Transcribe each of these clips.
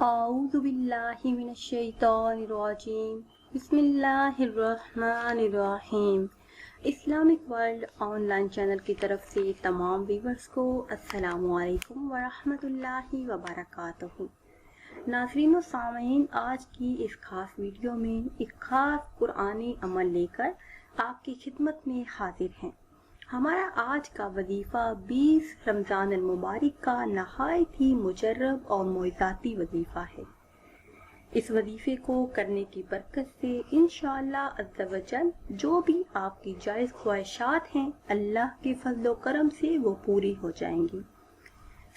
اعوذ باللہ من الشیطان الرجیم بسم اللہ الرحمن الرحیم۔ Islamic world on line channel کی طرف سے تمام ویورز کو السلام علیکم ورحمۃ اللہ وبرکاتہ۔ ناظرین و سامعین، آج کی اس خاص ویڈیو میں ایک خاص قرآنی عمل لے کر آپ کی خدمت میں حاضر ہیں۔ ہمارا آج کا وظیفہ 20 رمضان المبارک کا نہایت ہی مجرب اور معجزاتی وظیفہ ہے۔ اس وظیفے کو کرنے کی برکت سے انشاءاللہ عز و جل جو بھی آپ کی جائز خواہشات ہیں اللہ کے فضل و کرم سے وہ پوری ہو جائیں گی۔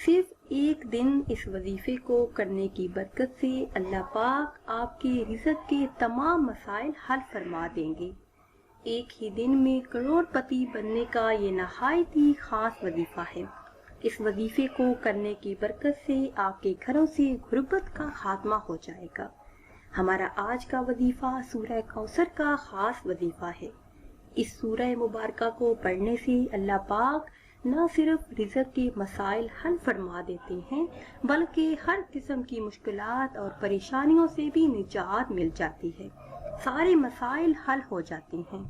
صرف ایک دن اس وظیفے کو کرنے کی برکت سے اللہ پاک آپ کے رزق کے تمام مسائل حل فرما دیں گے۔ ایک ہی دن میں کروڑ پتی بننے کا یہ نہایت ہی خاص وظیفہ ہے۔ اس وظیفے کو کرنے کی برکت سے آپ کے گھروں سے غربت کا خاتمہ ہو جائے گا۔ ہمارا آج کا وظیفہ سورہ کوثر کا خاص وظیفہ ہے۔ اس سورہ مبارکہ کو پڑھنے سے اللہ پاک نہ صرف رزق کے مسائل حل فرما دیتے ہیں بلکہ ہر قسم کی مشکلات اور پریشانیوں سے بھی نجات مل جاتی ہے، سارے مسائل حل ہو جاتے ہیں۔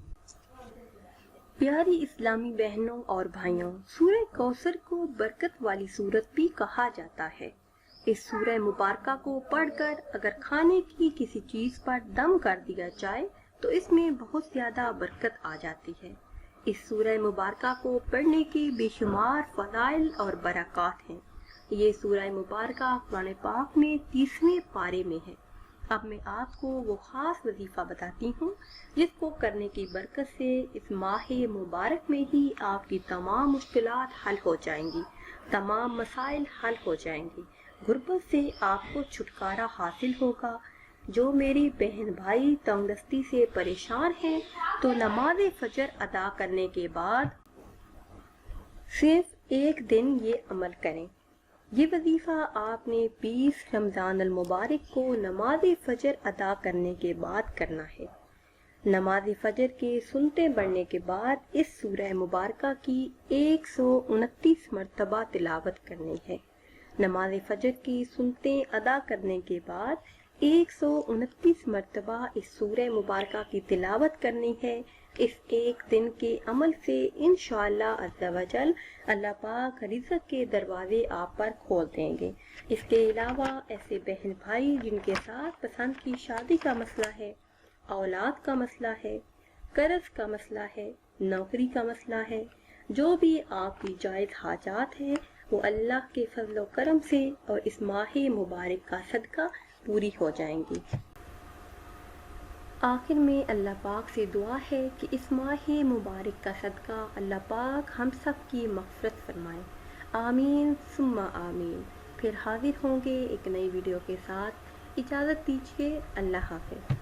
پیاری اسلامی بہنوں اور بھائیوں، سورہ کوثر کو برکت والی سورت بھی کہا جاتا ہے۔ اس سورہ مبارکہ کو پڑھ کر اگر کھانے کی کسی چیز پر دم کر دیا جائے تو اس میں بہت زیادہ برکت آ جاتی ہے۔ اس سورہ مبارکہ کو پڑھنے کے بے شمار فضائل اور برکات ہیں۔ یہ سورہ مبارکہ قرآن پاک میں 30ویں پارے میں ہے۔ اب میں آپ کو وہ خاص وظیفہ بتاتی ہوں جس کو کرنے کی برکت سے اس ماہ مبارک میں ہی آپ کی تمام مشکلات حل ہو جائیں گی، تمام مسائل حل ہو جائیں گی، غربت سے آپ کو چھٹکارا حاصل ہوگا۔ جو میری بہن بھائی تنگ دستی سے پریشان ہیں تو نماز فجر ادا کرنے کے بعد صرف ایک دن یہ عمل کریں۔ یہ وظیفہ آپ نے 20 رمضان المبارک کو نماز فجر ادا کرنے کے بعد کرنا ہے۔ نماز فجر کے سنتے بڑھنے کے بعد اس سورہ مبارکہ کی 129 مرتبہ تلاوت کرنی ہے۔ نماز فجر کی سنتے ادا کرنے کے بعد 129 مرتبہ اس سورہ مبارکہ کی تلاوت کرنی ہے۔ اس ایک دن کے عمل سے انشاءاللہ عز و جل اللہ پاک رزق کے دروازے آپ پر کھول دیں گے۔ اس کے علاوہ ایسے بہن بھائی جن کے ساتھ پسند کی شادی کا مسئلہ ہے، اولاد کا مسئلہ ہے، قرض کا مسئلہ ہے، نوکری کا مسئلہ ہے، جو بھی آپ کی جائز حاجات ہیں وہ اللہ کے فضل و کرم سے اور اس ماہ مبارک کا صدقہ پوری ہو جائیں گی۔ آخر میں اللہ پاک سے دعا ہے کہ اس ماہ مبارک کا صدقہ اللہ پاک ہم سب کی مغفرت فرمائے۔ آمین ثم آمین۔ پھر حاضر ہوں گے ایک نئی ویڈیو کے ساتھ۔ اجازت دیجیے، اللہ حافظ۔